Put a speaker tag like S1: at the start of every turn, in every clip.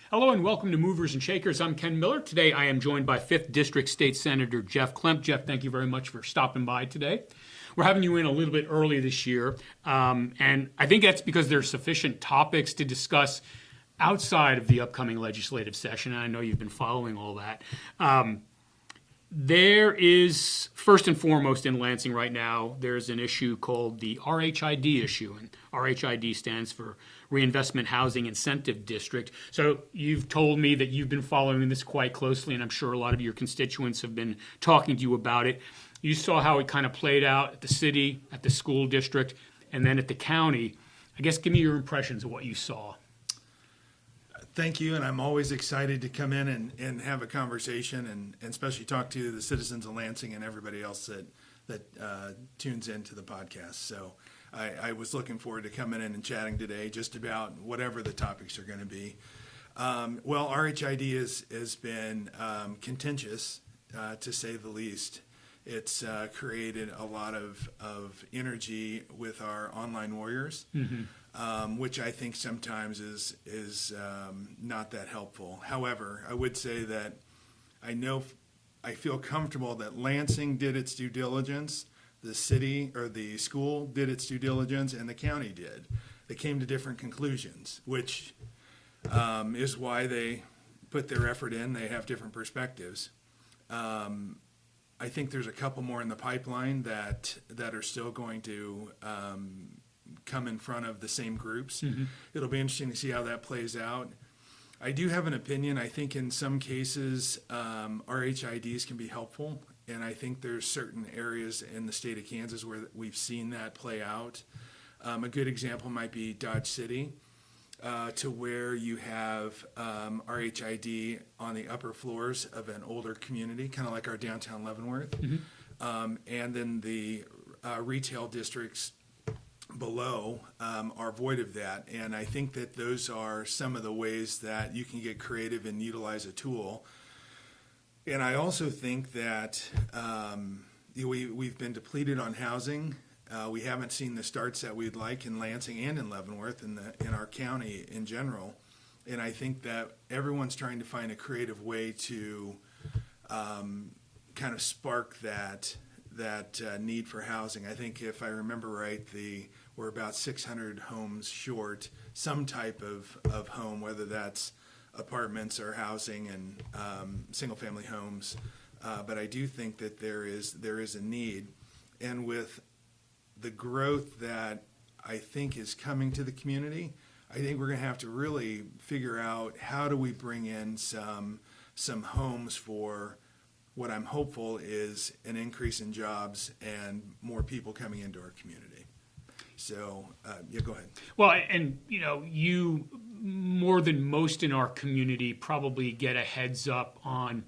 S1: Hello and welcome to Movers and Shakers. I'm Ken Miller. Today I am joined by 5th District State Senator Jeff Klemp. Jeff, thank you very much for stopping by today. We're having you in a little bit early this year, and I think that's because there's sufficient topics to discuss outside of the upcoming legislative session, and I know you've been following all that. There is, first and foremost in Lansing right now, there's an issue called the RHID issue, and RHID stands for Reinvestment Housing Incentive District. So you've told me that you've been following this quite closely, and I'm sure a lot of your constituents have been talking to you about it. You saw how it kind of played out at the city, at the school district, and then at the county. I guess give me your impressions of what you saw.
S2: Thank you, and I'm always excited to come in and have a conversation and especially talk to the citizens of Lansing and everybody else that tunes into the podcast. So I was looking forward to coming in and chatting today just about whatever the topics are going to be. Well, RHID has been contentious, to say the least. It's created a lot of energy with our online warriors. Mm-hmm. Which I think sometimes is not that helpful. However, I would say that I feel comfortable that Lansing did its due diligence, the city or the school did its due diligence, and the county did. They came to different conclusions, which is why they put their effort in. They have different perspectives. I think there's a couple more in the pipeline that are still going to come in front of the same groups. Mm-hmm. It'll be interesting to see how that plays out. I do have an opinion. I think in some cases RHIDs can be helpful, and I think there's certain areas in the state of Kansas where we've seen that play out. A good example might be Dodge City, to where you have RHID on the upper floors of an older community, kind of like our downtown Leavenworth, mm-hmm. And then the retail districts below are void of that, and I think that those are some of the ways that you can get creative and utilize a tool. And I also think that we've been depleted on housing. We haven't seen the starts that we'd like in Lansing and in Leavenworth in our county in general, and I think that everyone's trying to find a creative way to kind of spark that need for housing. I think if I remember right, we're about 600 homes short, some type of home, whether that's apartments or housing and single-family homes. But I do think that there is a need, and with the growth that I think is coming to the community, I think we're going to have to really figure out how do we bring in some homes for what I'm hopeful is an increase in jobs and more people coming into our community. So, yeah, go ahead.
S1: Well, and you more than most in our community probably get a heads up on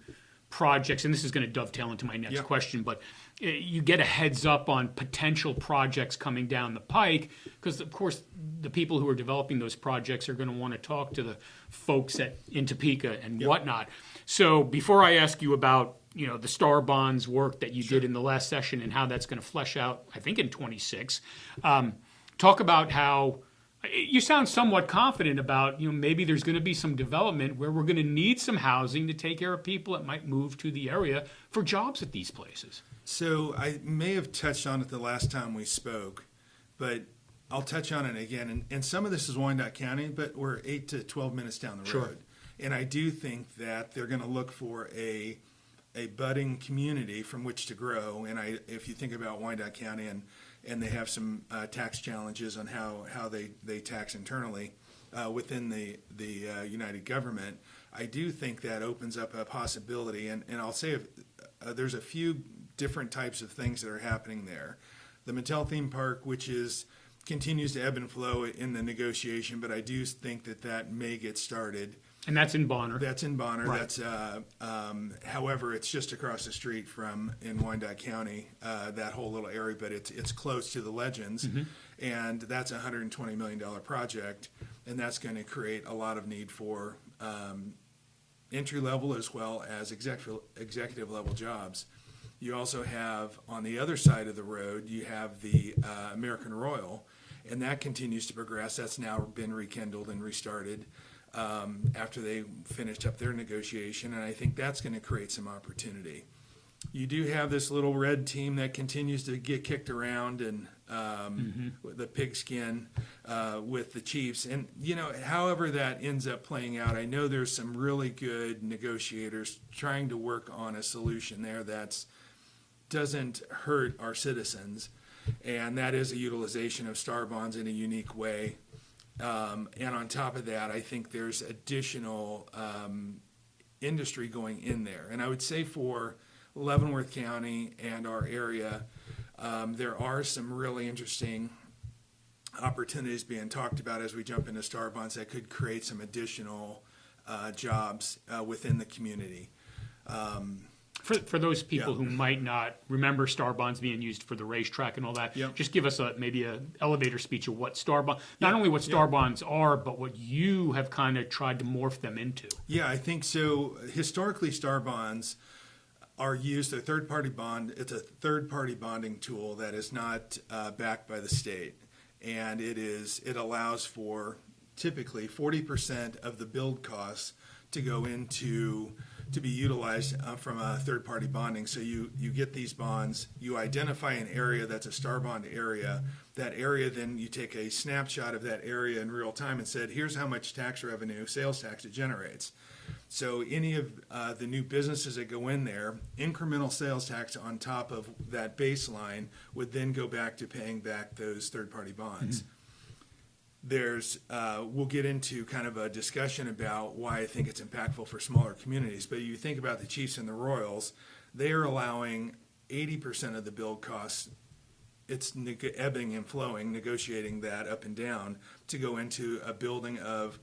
S1: projects, and this is going to dovetail into my next question, but you get a heads up on potential projects coming down the pike because, of course, the people who are developing those projects are going to want to talk to the folks in Topeka and whatnot. So before I ask you about the Star Bonds work that you did in the last session and how that's going to flesh out, I think, in 26. Talk about how you sound somewhat confident about, maybe there's going to be some development where we're going to need some housing to take care of people that might move to the area for jobs at these places.
S2: So I may have touched on it the last time we spoke, but I'll touch on it again. And some of this is Wyandotte County, but we're 8 to 12 minutes down the road. And I do think that they're going to look for a budding community from which to grow. And if you think about Wyandotte County and they have some tax challenges on how they tax internally within the United government, I do think that opens up a possibility. And I'll say there's a few different types of things that are happening there. The Mattel theme park, which continues to ebb and flow in the negotiation, but I do think that may get started.
S1: And that's in Bonner.
S2: That's in Bonner.
S1: Right.
S2: That's, however, it's just across the street in Wyandotte County, that whole little area, but it's close to the Legends, mm-hmm. and that's a $120 million project, and that's going to create a lot of need for entry level as well as executive level jobs. You also have, on the other side of the road, you have the American Royal, and that continues to progress. That's now been rekindled and restarted. after they finished up their negotiation, and I think that's going to create some opportunity. You do have this little red team that continues to get kicked around and the pigskin with the Chiefs. And, however that ends up playing out, I know there's some really good negotiators trying to work on a solution there that doesn't hurt our citizens. And that is a utilization of star bonds in a unique way. And on top of that, I think there's additional industry going in there. And I would say for Leavenworth County and our area, there are some really interesting opportunities being talked about as we jump into star bonds that could create some additional jobs within the community.
S1: For those people who might not remember star bonds being used for the racetrack and all that, just give us maybe a elevator speech of what star bonds, not only what star bonds are, but what you have kind of tried to morph them into.
S2: Yeah, I think so. Historically, star bonds are used, a third-party bond. It's a third-party bonding tool that is not backed by the state, and it allows for typically 40% of the build costs to go into to be utilized from a third-party bonding. So you get these bonds, you identify an area that's a star bond area. That area, then you take a snapshot of that area in real time and said, here's how much tax revenue, sales tax it generates. So any of the new businesses that go in there, incremental sales tax on top of that baseline would then go back to paying back those third-party bonds. We'll get into kind of a discussion about why I think it's impactful for smaller communities. But you think about the Chiefs and the Royals, they are allowing 80% of the build costs. It's ebbing and flowing, negotiating that up and down to go into a building of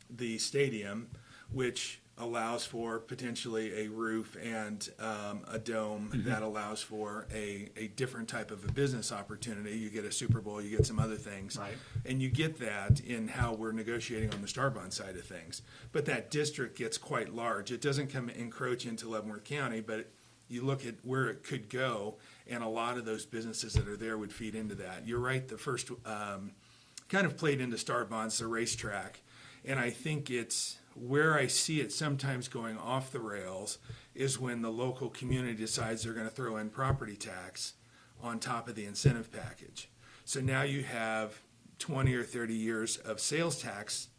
S2: the stadium, which allows for potentially a roof and a dome that allows for a different type of a business opportunity. You get a Super Bowl, you get some other things.
S1: Right.
S2: And you get that in how we're negotiating on the star bond side of things. But that district gets quite large. It doesn't encroach into Leavenworth County, but you look at where it could go, and a lot of those businesses that are there would feed into that. You're right, the first kind of played into star bonds, the racetrack. And I think it's where I see it sometimes going off the rails is when the local community decides they're going to throw in property tax on top of the incentive package. So now you have 20 or 30 years of sales tax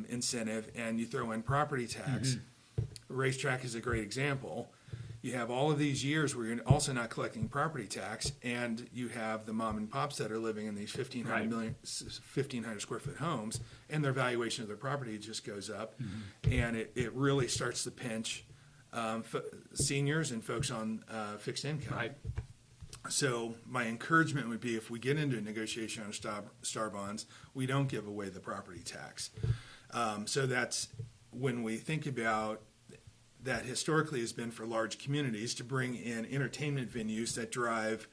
S2: incentive, and you throw in property tax. Racetrack is a great example. You have all of these years where you're also not collecting property tax, and you have the mom and pops that are living in these 1,500 square foot homes, and their valuation of their property just goes up, and it really starts to pinch seniors and folks on fixed income.
S1: Right.
S2: So my encouragement would be if we get into a negotiation on star bonds, we don't give away the property tax. So that's when we think about that historically has been for large communities to bring in entertainment venues that drive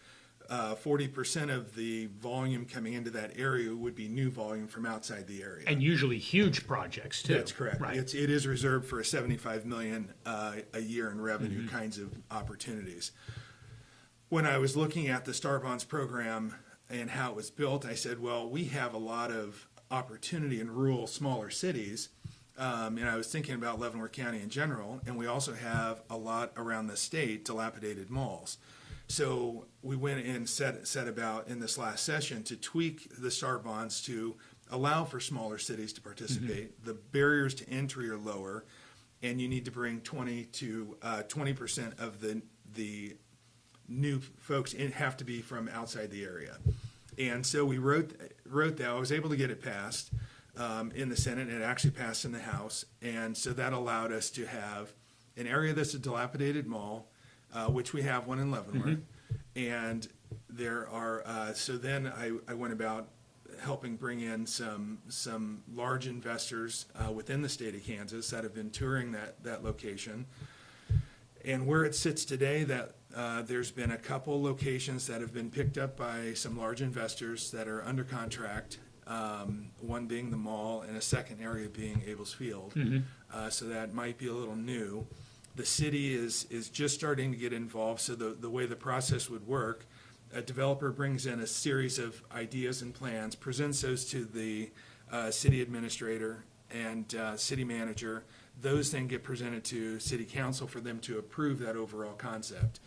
S2: 40% of the volume coming into that area would be new volume from outside the area.
S1: And usually huge projects, too.
S2: That's correct.
S1: Right.
S2: It is reserved for $75 million a year in revenue kinds of opportunities. When I was looking at the Star Bonds program and how it was built, I said, well, we have a lot of opportunity in rural, smaller cities. And I was thinking about Leavenworth County in general, and we also have a lot around the state, dilapidated malls. So we went and set about in this last session to tweak the star bonds to allow for smaller cities to participate. The barriers to entry are lower, and you need to bring 20% of the new folks in have to be from outside the area. And so we wrote that. I was able to get it passed in the Senate, and it actually passed in the House. And so that allowed us to have an area that's a dilapidated mall, which we have one in Leavenworth. And there are, so then I went about helping bring in some large investors within the state of Kansas that have been touring that location. And where it sits today, that there's been a couple locations that have been picked up by some large investors that are under contract, one being the mall and a second area being Abels Field. So that might be a little new. The city is just starting to get involved, so the way the process would work, a developer brings in a series of ideas and plans, presents those to the city administrator and city manager. Those then get presented to city council for them to approve that overall concept.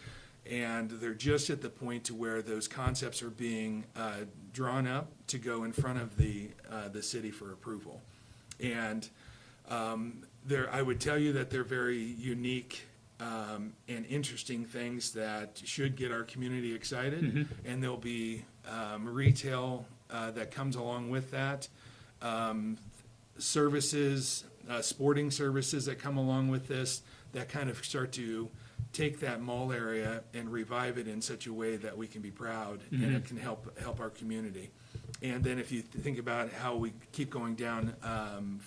S2: And they're just at the point to where those concepts are being drawn up to go in front of the city for approval. And I would tell you that they're very unique and interesting things that should get our community excited. Mm-hmm. And there'll be retail that comes along with that, services, sporting services that come along with this, that kind of start to take that mall area and revive it in such a way that we can be proud. Mm-hmm. And it can help our community. And then if you think about how we keep going down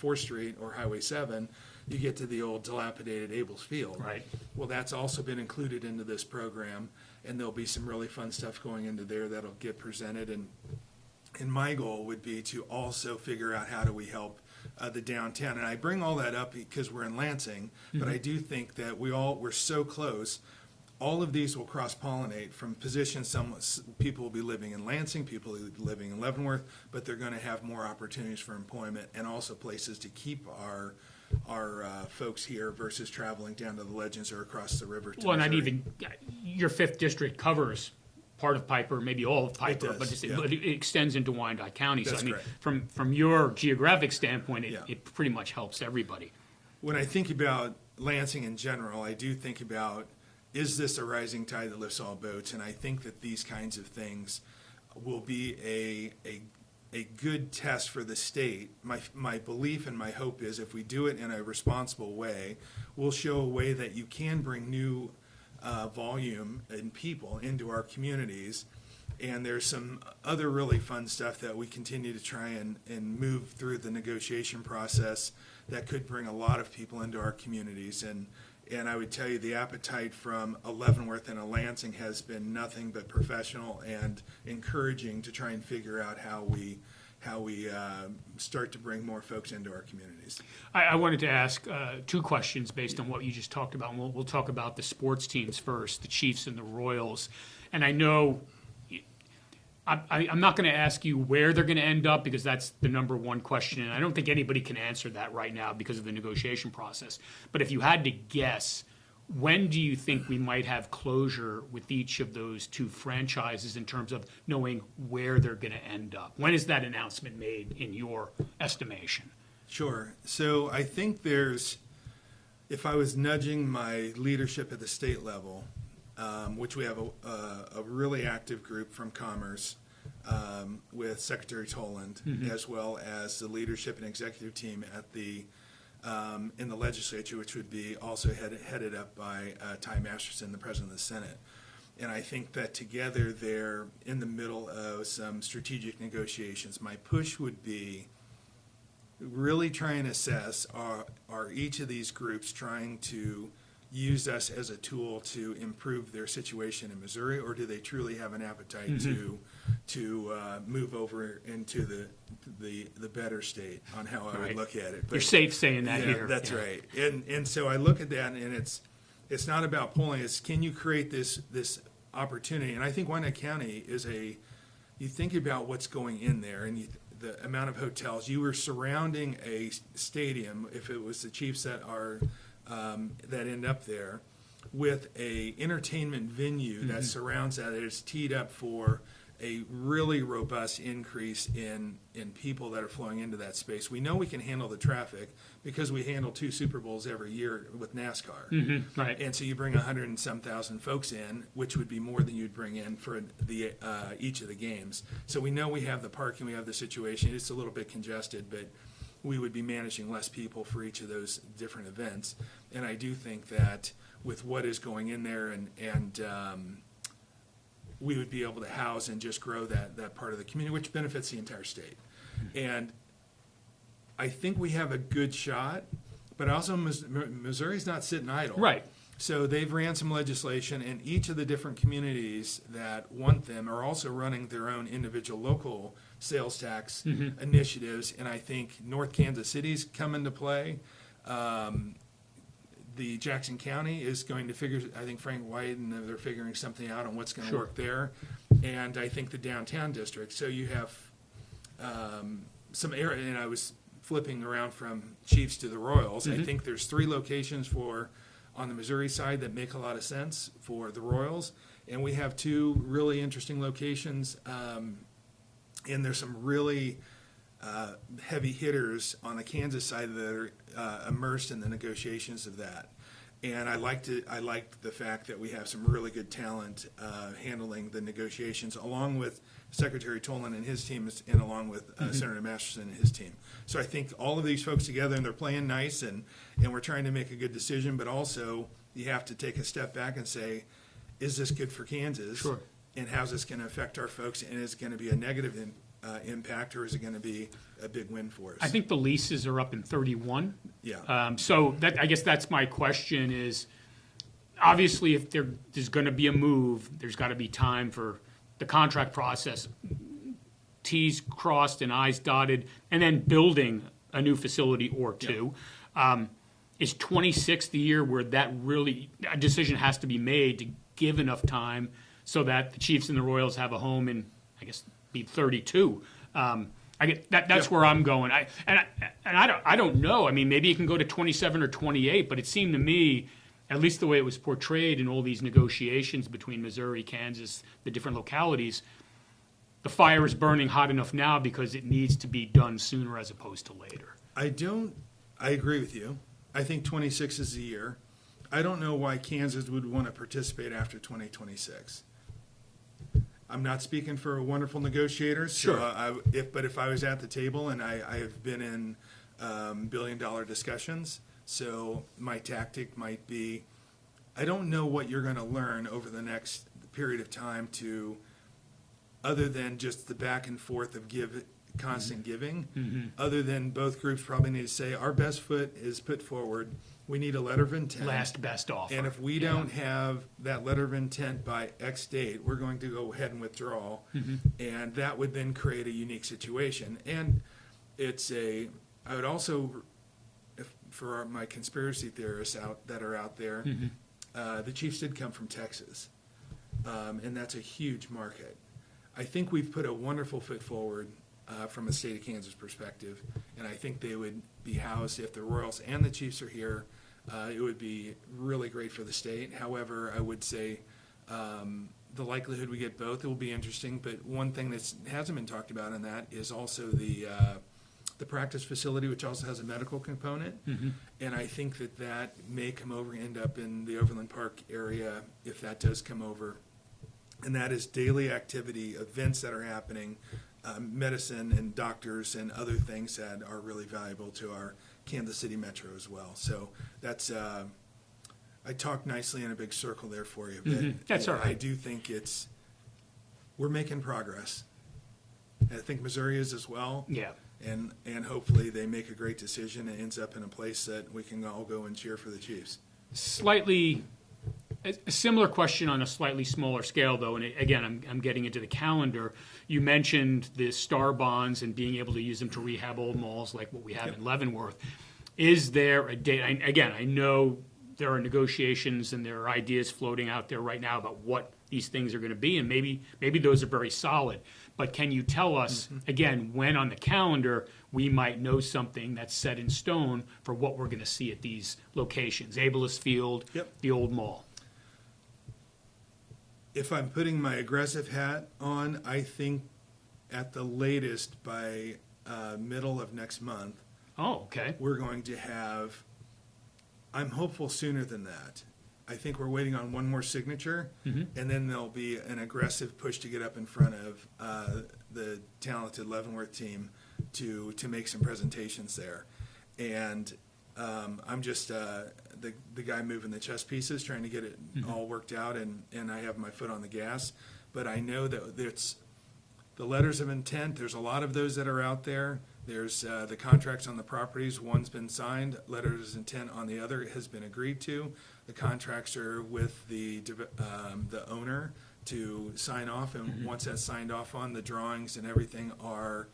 S2: 4th Street or Highway 7, you get to the old dilapidated Abels Field.
S1: Right.
S2: Well, that's also been included into this program, and there'll be some really fun stuff going into there that'll get presented. And my goal would be to also figure out how do we help the downtown. And I bring all that up because we're in Lansing, mm-hmm. but I do think that we're so close. All of these will cross-pollinate from positions. Some people will be living in Lansing, people will be living in Leavenworth, but they're going to have more opportunities for employment and also places to keep our folks here versus traveling down to the Legends or across the river to
S1: Well,
S2: Missouri.
S1: not even, your 5th district covers part of Piper, maybe all of Piper,
S2: It does,
S1: but it extends into Wyandotte County.
S2: That's
S1: so, I mean,
S2: correct.
S1: from your geographic standpoint,
S2: Yeah.
S1: it pretty much helps everybody.
S2: When I think about Lansing in general, I do think about, is this a rising tide that lifts all boats? And I think that these kinds of things will be a good test for the state. My belief and my hope is if we do it in a responsible way, we'll show a way that you can bring new volume and people into our communities. And there's some other really fun stuff that we continue to try and move through the negotiation process that could bring a lot of people into our communities. And I would tell you the appetite from a Leavenworth and a Lansing has been nothing but professional and encouraging to try and figure out how we start to bring more folks into our communities.
S1: I wanted to ask 2 questions based on what you just talked about. And we'll talk about the sports teams first, the Chiefs and the Royals. And I know I'm not going to ask you where they're going to end up because that's the number one question. And I don't think anybody can answer that right now because of the negotiation process. But if you had to guess, when do you think we might have closure with each of those 2 franchises in terms of knowing where they're going to end up? When is that announcement made in your estimation?
S2: Sure. So I think if I was nudging my leadership at the state level, which we have a really active group from Commerce with Secretary Toland, mm-hmm. as well as the leadership and executive team at in the legislature, which would be also headed up by Ty Masterson, the president of the Senate. And I think that together they're in the middle of some strategic negotiations. My push would be really try and assess, are each of these groups trying to use us as a tool to improve their situation in Missouri, or do they truly have an appetite mm-hmm. to move over into the better state on how I would look at it? But,
S1: you're safe saying that here.
S2: That's right. And so I look at that, and it's not about polling. It's can you create this opportunity? And I think Wyandotte County you think about what's going in there, and the amount of hotels. You were surrounding a stadium, if it was the Chiefs that end up there, with a entertainment venue mm-hmm. that surrounds that. It is teed up for a really robust increase in people that are flowing into that space. We know we can handle the traffic because we handle 2 Super Bowls every year with NASCAR.
S1: Mm-hmm. Right.
S2: And so you bring 100 and some thousand folks in, which would be more than you'd bring in for each of the games. So we know we have the parking, we have the situation. It's a little bit congested, but we would be managing less people for each of those different events. And I do think that with what is going in there and we would be able to house and just grow that part of the community, which benefits the entire state. And I think we have a good shot, but also Missouri's not sitting idle.
S1: Right.
S2: So they've ran some legislation, and each of the different communities that want them are also running their own individual local sales tax mm-hmm. initiatives. And I think North Kansas City's come into play. The Jackson County is going to figure, I think Frank White and they're figuring something out on what's going to
S1: sure.
S2: work there. And I think the downtown district. So you have some area, and I was flipping around from Chiefs to the Royals. I think there's 3 locations on the Missouri side that make a lot of sense for the Royals, and we have 2 really interesting locations, and there's some really heavy hitters on the Kansas side that are immersed in the negotiations of that. And I liked the fact that we have some really good talent handling the negotiations, along with Secretary Tolan and his team, and along with Senator Masterson and his team. So I think all of these folks together, and they're playing nice, and we're trying to make a good decision, but also you have to take a step back and say, is this good for Kansas?
S1: Sure.
S2: And how's this going to affect our folks? And is it going to be a negative impact, or is it going to be a big win for us?
S1: I think the leases are up in 31.
S2: Yeah.
S1: So I guess that's my question is, obviously, if there's going to be a move, there's got to be time for the contract process, T's crossed and I's dotted, and then building a new facility or 2. Is 26 the year where that really a decision has to be made to give enough time so that the Chiefs and the Royals have a home in, I guess, be 32? I get that's where I'm going. I don't know. I mean, maybe it can go to 27 or 28, but it seemed to me, at least the way it was portrayed in all these negotiations between Missouri, Kansas, the different localities, the fire is burning hot enough now because it needs to be done sooner as opposed to later.
S2: I agree with you. I think 26 is the year. I don't know why Kansas would want to participate after 2026. I'm not speaking for wonderful negotiators.
S1: Sure.
S2: So if I was at the table, and I have been in billion-dollar discussions, so my tactic might be, I don't know what you're going to learn over the next period of time other than just the back and forth of constant giving, other than both groups probably need to say, our best foot is put forward. We need a letter of intent.
S1: Last best offer.
S2: And if we don't have that letter of intent by X date, we're going to go ahead and withdraw. And that would then create a unique situation. And I would also, for my conspiracy theorists that are out there, the Chiefs did come from Texas. And that's a huge market. I think we've put a wonderful foot forward from a state of Kansas perspective, and I think they would be housed if the Royals and the Chiefs are here. It would be really great for the state. However, I would say the likelihood we get both, it will be interesting. But one thing that hasn't been talked about in that is also the practice facility, which also has a medical component. And I think that may come over and end up in the Overland Park area if that does come over. And that is daily activity, events that are happening, medicine and doctors and other things that are really valuable to our Kansas City Metro as well. So that's, I talked nicely in a big circle there for you. But
S1: That's all right.
S2: I do think we're making progress. And I think Missouri is as well.
S1: Yeah.
S2: And hopefully they make a great decision and ends up in a place that we can all go and cheer for the Chiefs.
S1: Slightly a similar question on a slightly smaller scale, though, and again, I'm getting into the calendar. You mentioned the star bonds and being able to use them to rehab old malls like what we have in Leavenworth. Is there a date? Again, I know there are negotiations and there are ideas floating out there right now about what these things are going to be, and maybe those are very solid. But can you tell us, again, when on the calendar we might know something that's set in stone for what we're going to see at these locations, Abelus Field, the old mall?
S2: If I'm putting my aggressive hat on, I think at the latest by middle of next month, we're going to have, I'm hopeful sooner than that. I think we're waiting on one more signature, and then there'll be an aggressive push to get up in front of the talented Leavenworth team to make some presentations there. And I'm just the guy moving the chess pieces, trying to get it all worked out, and I have my foot on the gas. But I know that it's the letters of intent. There's a lot of those that are out there. There's the contracts on the properties. One's been signed. Letters of intent on the other has been agreed to. The contracts are with the owner to sign off, and once that's signed off on, the drawings and everything are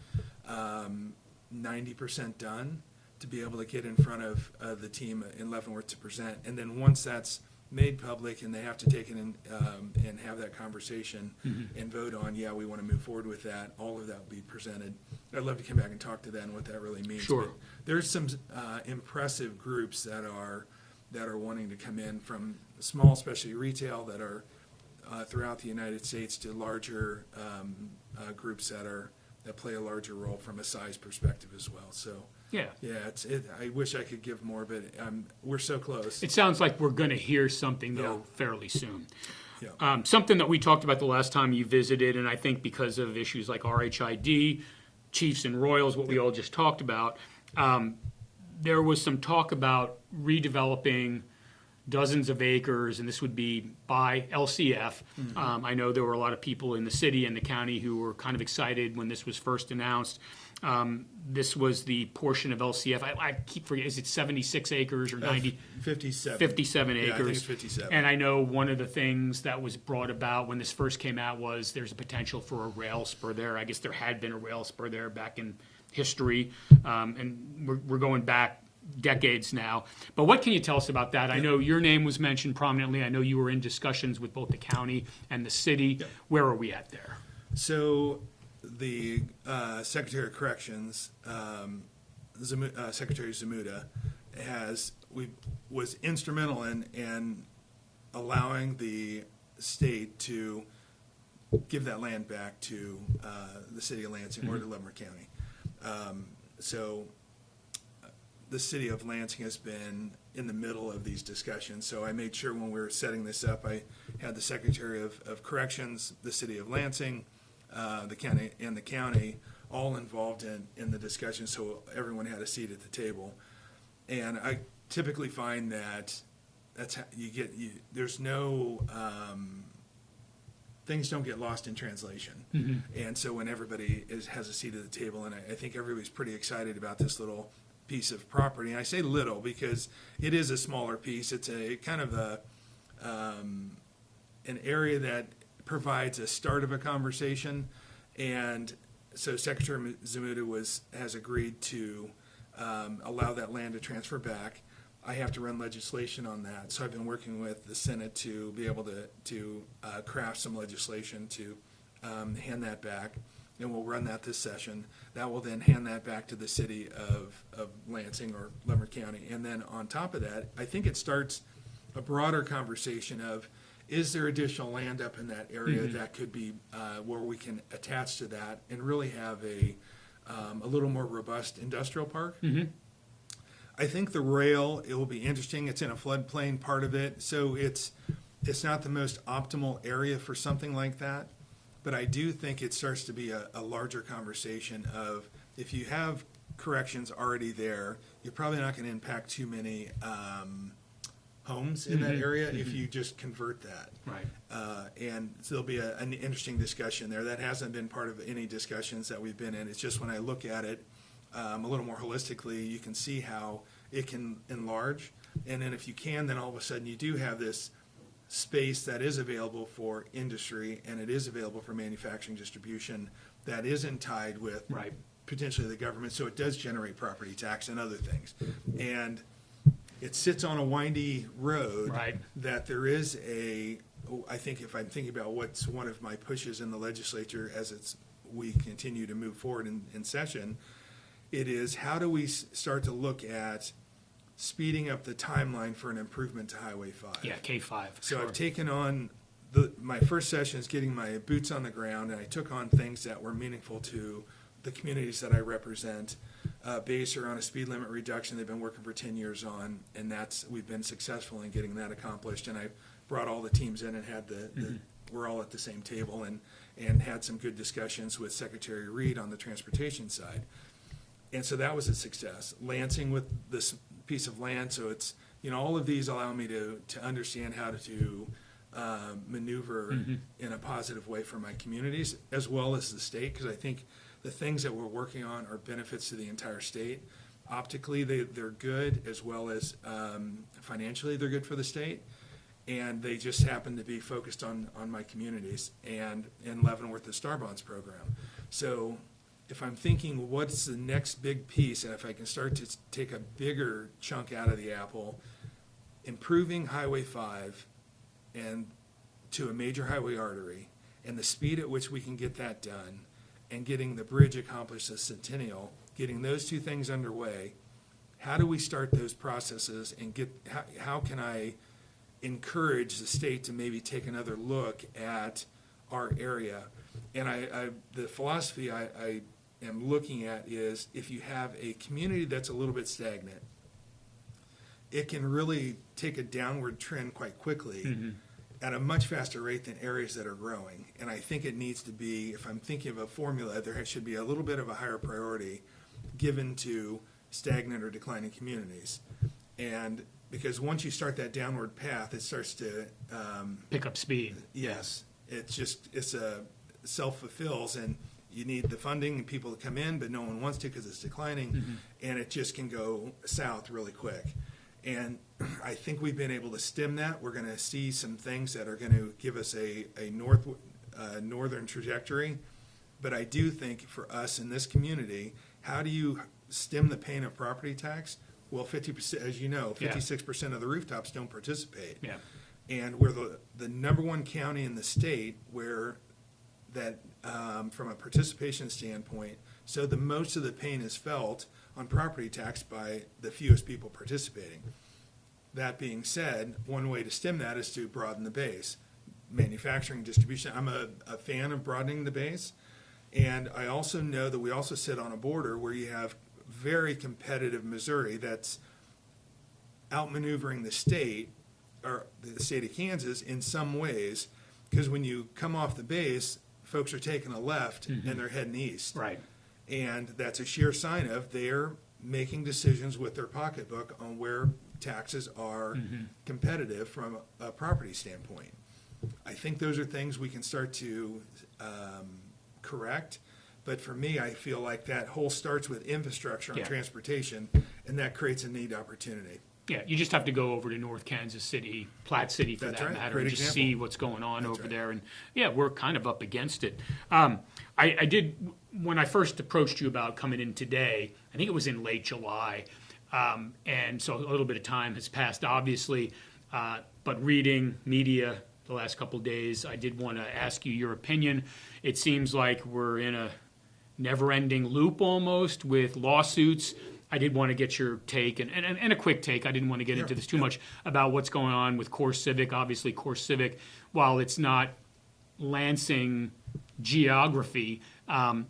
S2: 90% done to be able to get in front of the team in Leavenworth to present. And then once that's made public, and they have to take it and have that conversation and vote on, yeah, we want to move forward with that. All of that will be presented. I'd love to come back and talk to that and what that really means.
S1: Sure.
S2: But there's some impressive groups that are wanting to come in, from small specialty retail that are throughout the United States to larger groups that play a larger role from a size perspective as well. So.
S1: Yeah.
S2: Yeah, I wish I could give more, but we're so close.
S1: It sounds like we're going to hear something, though, fairly soon.
S2: Yeah.
S1: Something that we talked about the last time you visited, and I think because of issues like RHID, Chiefs and Royals, what we all just talked about, there was some talk about redeveloping dozens of acres, and this would be by LCF. I know there were a lot of people in the city and the county who were kind of excited when this was first announced. This was the portion of LCF. I keep forgetting, is it 76 acres or 90?
S2: 57.
S1: 57 acres.
S2: Yeah, I think it's 57.
S1: And I know one of the things that was brought about when this first came out was there's a potential for a rail spur there. I guess there had been a rail spur there back in history, and we're going back decades now. But what can you tell us about that? I know your name was mentioned prominently. I know you were in discussions with both the county and the city.
S2: Yep.
S1: Where are we at there?
S2: So the Secretary of Corrections, Secretary Zamuda, was instrumental in allowing the state to give that land back to the city of Lansing or to Leavenworth County. So the city of Lansing has been in the middle of these discussions. So I made sure when we were setting this up, I had the Secretary of Corrections, the city of Lansing, the county all involved in the discussion, so everyone had a seat at the table. And I typically find that that's how there's no things don't get lost in translation. And so when everybody has a seat at the table, and I think everybody's pretty excited about this little piece of property. And I say little because it is a smaller piece. It's a kind of an area that provides a start of a conversation, and so Secretary Zamuda has agreed to allow that land to transfer back. I have to run legislation on that, so I've been working with the Senate to be able to craft some legislation to hand that back, and we'll run that this session. That will then hand that back to the city of Lansing or Leavenworth County, and then on top of that, I think it starts a broader conversation of, is there additional land up in that area that could be where we can attach to that and really have a little more robust industrial park? I think the rail, it will be interesting. It's in a floodplain part of it, so it's not the most optimal area for something like that. But I do think it starts to be a larger conversation of, if you have corrections already there, you're probably not going to impact too many homes in that area if you just convert that.
S1: Right.
S2: And so there'll be an interesting discussion there. That hasn't been part of any discussions that we've been in. It's just when I look at it a little more holistically, you can see how it can enlarge. And then if you can, then all of a sudden you do have this space that is available for industry, and it is available for manufacturing distribution that isn't tied with potentially the government. So it does generate property tax and other things. And it sits on a windy road that there is I think if I'm thinking about what's one of my pushes in the legislature as we continue to move forward in session, it is, how do we start to look at speeding up the timeline for an improvement to Highway 5?
S1: Yeah, K5.
S2: So
S1: sure.
S2: I've taken on, my first session is getting my boots on the ground, and I took on things that were meaningful to the communities that I represent. Baser on a speed limit reduction they've been working for 10 years on, and we've been successful in getting that accomplished. And I brought all the teams in and had we're all at the same table and had some good discussions with Secretary Reed on the transportation side. And so that was a success. Lansing with this piece of land, so it's, all of these allow me to understand how to maneuver in a positive way for my communities as well as the state, because I think the things that we're working on are benefits to the entire state. Optically, they're good, as well as financially they're good for the state. And they just happen to be focused on my communities and in Leavenworth, the Star Bonds program. So if I'm thinking what's the next big piece, and if I can start to take a bigger chunk out of the apple, improving Highway 5 and to a major highway artery, and the speed at which we can get that done, and getting the bridge accomplished, the Centennial, getting those two things underway, how do we start those processes and how can I encourage the state to maybe take another look at our area? And the philosophy I am looking at is, if you have a community that's a little bit stagnant, it can really take a downward trend quite quickly at a much faster rate than areas that are growing. And I think it needs to be, if I'm thinking of a formula, there should be a little bit of a higher priority given to stagnant or declining communities. And because once you start that downward path, it starts to
S1: pick up speed.
S2: Yes, it's a self-fulfills, and you need the funding and people to come in, but no one wants to because it's declining, and it just can go south really quick. And I think we've been able to stem that. We're going to see some things that are going to give us a northern trajectory. But I do think for us in this community, how do you stem the pain of property tax? Well, 50%, as you know, 56% of the rooftops don't participate.
S1: Yeah.
S2: And we're the number one county in the state where that, from a participation standpoint, so the most of the pain is felt on property tax by the fewest people participating. That being said, one way to stem that is to broaden the base. Manufacturing, distribution, I'm a fan of broadening the base. And I also know that we also sit on a border where you have very competitive Missouri that's outmaneuvering the state, or the state of Kansas, in some ways, because when you come off the base, folks are taking a left and they're heading east.
S1: Right.
S2: And that's a sheer sign of they're making decisions with their pocketbook on where taxes are competitive from a property standpoint. I think those are things we can start to correct. But for me, I feel like that whole starts with infrastructure and transportation, and that creates a neat opportunity.
S1: Yeah, you just have to go over to North Kansas City, Platte City for that matter, and just see what's going on over there. And yeah, we're kind of up against it. I did, when I first approached you about coming in today, I think it was in late July. And so a little bit of time has passed, obviously. But reading media the last couple of days, I did want to ask you your opinion. It seems like we're in a never-ending loop almost with lawsuits. I did want to get your take, and a quick take. I didn't want to get into this too much about what's going on with Core Civic. Obviously, Core Civic, while it's not Lansing geography,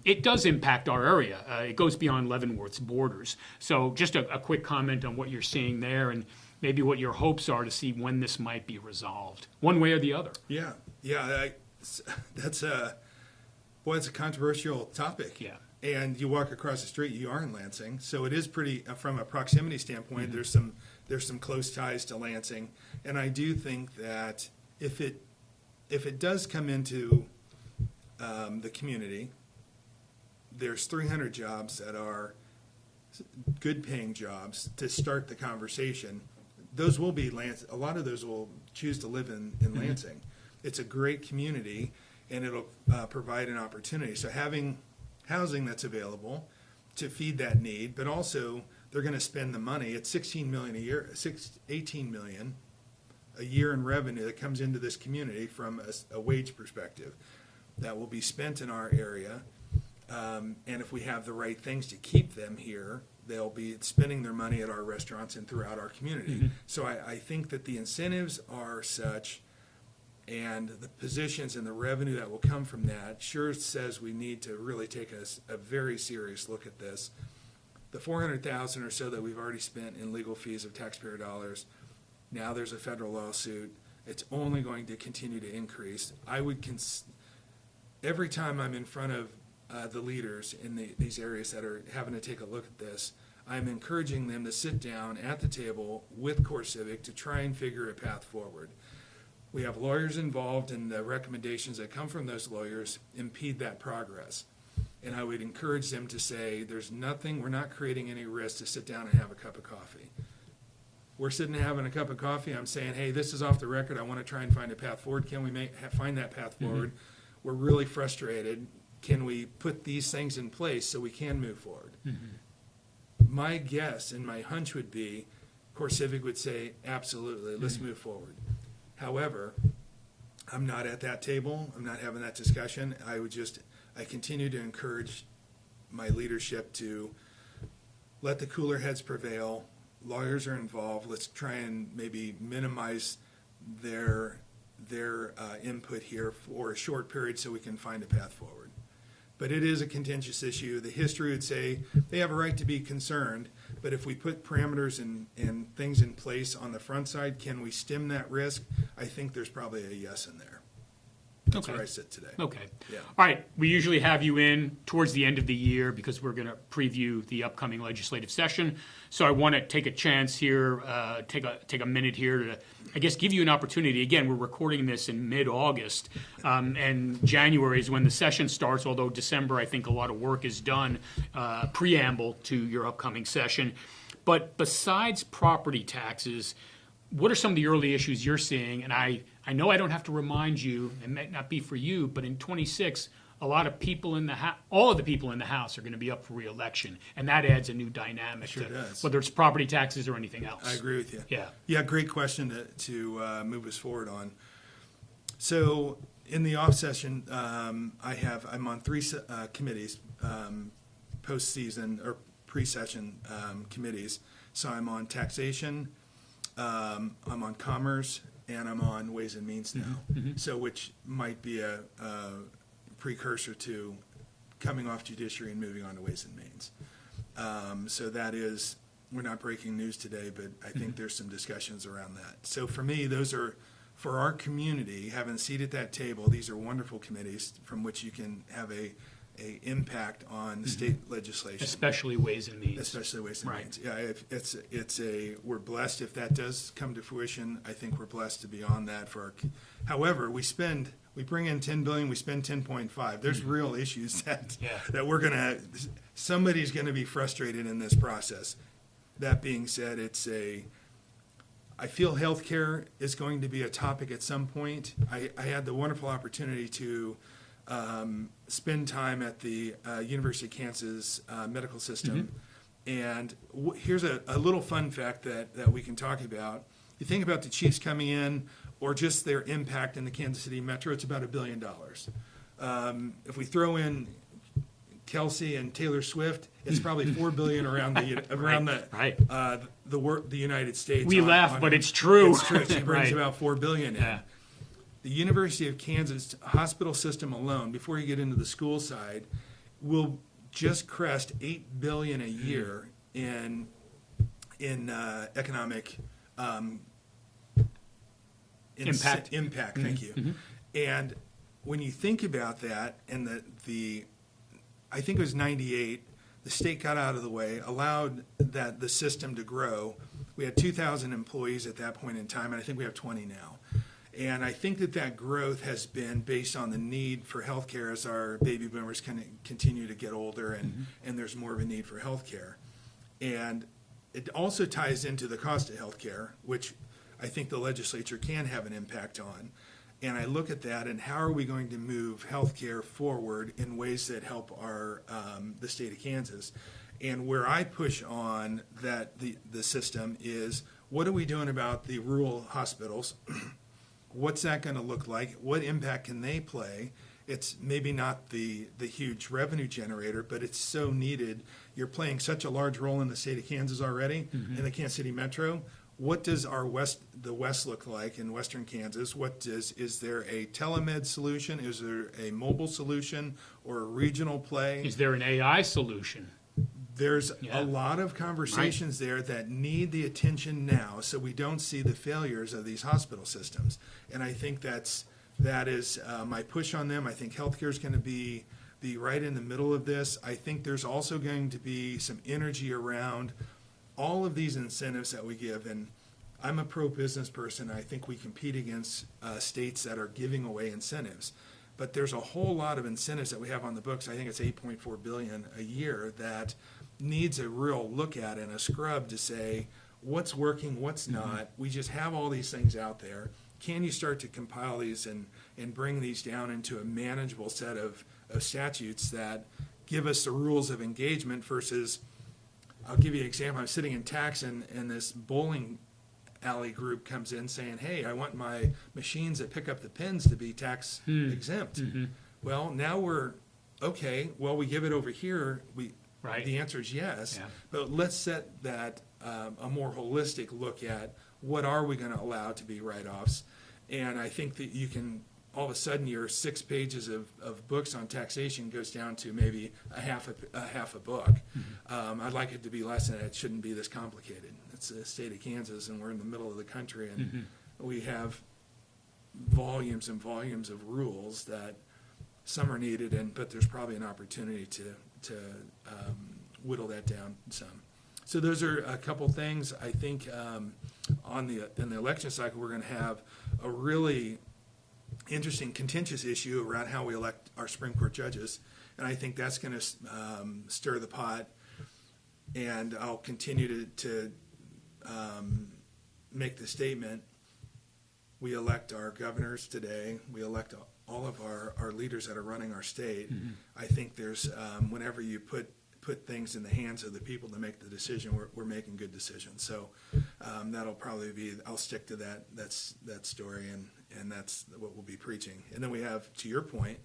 S1: it does impact our area. It goes beyond Leavenworth's borders. So just a quick comment on what you're seeing there, and maybe what your hopes are to see when this might be resolved, one way or the other.
S2: Yeah, that's it's a controversial topic.
S1: Yeah.
S2: And you walk across the street, you are in Lansing, so it is pretty. From a proximity standpoint, there's some close ties to Lansing, and I do think that if it does come into the community, there's 300 jobs that are good paying jobs to start the conversation. Those will be a lot of those will choose to live in Lansing. It's a great community, and it'll provide an opportunity. So having housing that's available to feed that need, but also they're going to spend the money. It's $16 million a year, $18 million a year in revenue that comes into this community from a wage perspective that will be spent in our area. And if we have the right things to keep them here, they'll be spending their money at our restaurants and throughout our community. So I think that the incentives are such, and the positions and the revenue that will come from that sure says we need to really take a very serious look at this. The $400,000 or so that we've already spent in legal fees of taxpayer dollars, now there's a federal lawsuit. It's only going to continue to increase. I would every time I'm in front of the leaders in these areas that are having to take a look at this, I'm encouraging them to sit down at the table with Core Civic to try and figure a path forward. We have lawyers involved, and the recommendations that come from those lawyers impede that progress. And I would encourage them to say, we're not creating any risk to sit down and have a cup of coffee. We're sitting having a cup of coffee. I'm saying, hey, this is off the record. I want to try and find a path forward. Can we find that path forward? We're really frustrated. Can we put these things in place so we can move forward? My guess and my hunch would be CoreCivic would say, absolutely, let's move forward. However, I'm not at that table. I'm not having that discussion. I continue to encourage my leadership to let the cooler heads prevail. Lawyers are involved. Let's try and maybe minimize their input here for a short period so we can find a path forward. But it is a contentious issue. The history would say they have a right to be concerned, but if we put parameters and things in place on the front side, can we stem that risk? I think there's probably a yes in there. That's
S1: Okay.
S2: where I sit today.
S1: Okay.
S2: Yeah.
S1: All right. We usually have you in towards the end of the year because we're going to preview the upcoming legislative session. So I want to take a chance here, take a minute here to, I guess, give you an opportunity. Again, we're recording this in mid-August, and January is when the session starts, although December, I think a lot of work is done, preamble to your upcoming session. But besides property taxes, what are some of the early issues you're seeing? And I know I don't have to remind you, it may not be for you, but in 26, a lot of people in the House, all of the people in the House are going to be up for re-election, and that adds a new dynamic
S2: Sure
S1: to
S2: does.
S1: whether it's property taxes or anything else.
S2: I agree with you.
S1: Yeah.
S2: Yeah, great question to move us forward on. So in the off session, I'm on three committees, post-season or pre-session committees. So I'm on taxation, I'm on commerce, and I'm on Ways and Means now. So which might be a precursor to coming off judiciary and moving on to Ways and Means. So that is, we're not breaking news today, but I think there's some discussions around that. So for me, those are, for our community, having a seat at that table, these are wonderful committees from which you can have a impact on state legislation.
S1: Especially Ways and Means.
S2: Especially Ways and
S1: Right.
S2: Means. Yeah, we're blessed if that does come to fruition. I think we're blessed to be on that however, we bring in 10 billion, we spend 10.5. There's real issues that somebody's gonna be frustrated in this process. That being said, I feel healthcare is going to be a topic at some point. I had the wonderful opportunity to spend time at the University of Kansas medical system. And here's a little fun fact that we can talk about. You think about the Chiefs coming in or just their impact in the Kansas City metro, it's about $1 billion. If we throw in Kelsey and Taylor Swift, it's probably $4 billion around the United States.
S1: We laugh, but it's true.
S2: It's true. She brings
S1: Right.
S2: about $4 billion in.
S1: Yeah.
S2: The University of Kansas hospital system alone, before you get into the school side, will just crest $8 billion a year in economic
S1: Impact.
S2: Thank you. And when you think about that, and I think it was 98, the state got out of the way, allowed the system to grow. We had 2,000 employees at that point in time, and I think we have 20 now. And I think that growth has been based on the need for healthcare as our baby boomers continue to get older, and there's more of a need for healthcare. And it also ties into the cost of healthcare, which I think the legislature can have an impact on. And I look at that, and how are we going to move healthcare forward in ways that help the state of Kansas? And where I push on that the system is, what are we doing about the rural hospitals? What's that going to look like? What impact can they play? It's maybe not the huge revenue generator, but it's so needed. You're playing such a large role in the state of Kansas already, in the Kansas City metro. What does the West look like in Western Kansas? Is there a telemed solution? Is there a mobile solution or a regional play?
S1: Is there an AI solution?
S2: There's a lot of conversations there that need the attention now, so we don't see the failures of these hospital systems. And I think that is my push on them. I think healthcare is going to be right in the middle of this. I think there's also going to be some energy around all of these incentives that we give. And I'm a pro-business person. I think we compete against states that are giving away incentives. But there's a whole lot of incentives that we have on the books. I think it's $8.4 billion a year that needs a real look at and a scrub to say what's working, what's not. We just have all these things out there. Can you start to compile these and bring these down into a manageable set of statutes that give us the rules of engagement versus I'll give you an example. I'm sitting in tax and this bowling alley group comes in saying, hey, I want my machines that pick up the pins to be tax exempt. Well, now we give it over here.
S1: Right.
S2: The answer is yes,
S1: Yeah.
S2: but let's set that a more holistic look at what are we going to allow to be write-offs. And I think that you can, all of a sudden, your 6 pages of books on taxation goes down to maybe a half a book. I'd like it to be less than that. It shouldn't be this complicated. It's the state of Kansas, and we're in the middle of the country, and we have volumes and volumes of rules that some are needed, but there's probably an opportunity to whittle that down some. So those are a couple things. I think in the election cycle, we're going to have a really interesting, contentious issue around how we elect our Supreme Court judges, and I think that's going to stir the pot. And I'll continue to make the statement: we elect our governors today. We elect all of our leaders that are running our state. I think there's whenever you put things in the hands of the people to make the decision, we're making good decisions. So that'll probably be, I'll stick to that story, and that's what we'll be preaching. And then we have, to your point,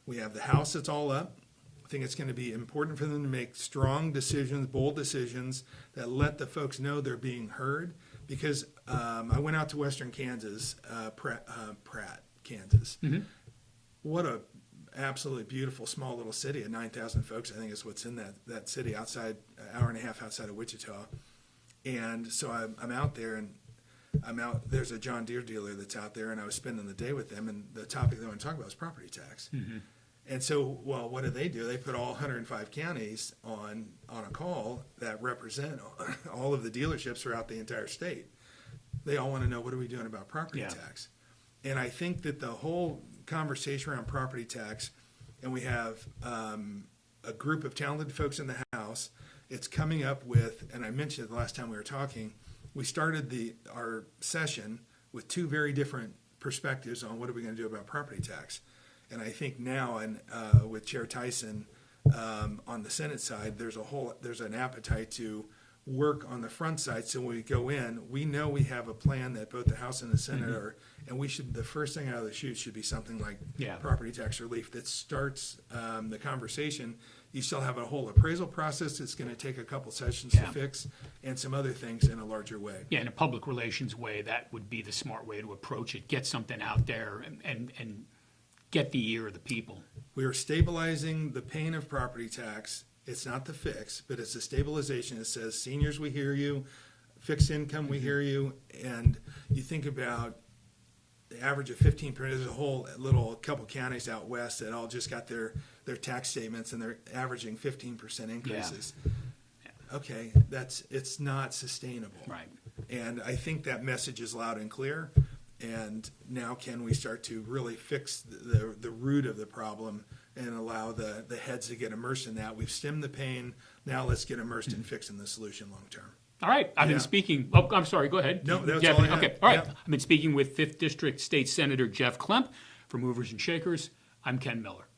S2: we have the House that's all up. I think it's going to be important for them to make strong decisions, bold decisions that let the folks know they're being heard. Because I went out to Western Kansas, Pratt, Kansas. What a absolutely beautiful small little city of 9,000 folks, I think is what's in that city, outside, an hour and a half outside of Wichita. And so I'm out there, and there's a John Deere dealer that's out there, and I was spending the day with them, and the topic they want to talk about is property tax. And so, well, what do? They put all 105 counties on a call that represent all of the dealerships throughout the entire state. They all want to know, what are we doing about property tax? And I think that the whole conversation around property tax, and we have a group of talented folks in the House. It's coming up with, and I mentioned it the last time we were talking, we started our session with 2 very different perspectives on what are we going to do about property tax. And I think now, and with Chair Tyson on the Senate side, there's an appetite to work on the front side. So when we go in, we know we have a plan that both the House and the Senate are, and the first thing out of the chute should be something like property tax relief that starts the conversation. You still have a whole appraisal process that's going to take a couple sessions to fix, and some other things in a larger way.
S1: Yeah, in a public relations way, that would be the smart way to approach it. Get something out there and get the ear of the people.
S2: We are stabilizing the pain of property tax. It's not the fix, but it's a stabilization. It says, seniors, we hear you. Fixed income, we hear you. And you think about the average of 15%. There's a whole couple counties out west that all just got their tax statements, and they're averaging 15% increases. Okay, it's not sustainable.
S1: Right.
S2: And I think that message is loud and clear. And now can we start to really fix the root of the problem and allow the heads to get immersed in that? We've stemmed the pain. Now let's get immersed in fixing the solution long term.
S1: All right. I've been speaking. Oh, I'm sorry. Go ahead.
S2: No, that's all I had.
S1: Okay. All right. I've been speaking with 5th District State Senator Jeff Klemp for Movers and Shakers. I'm Ken Miller.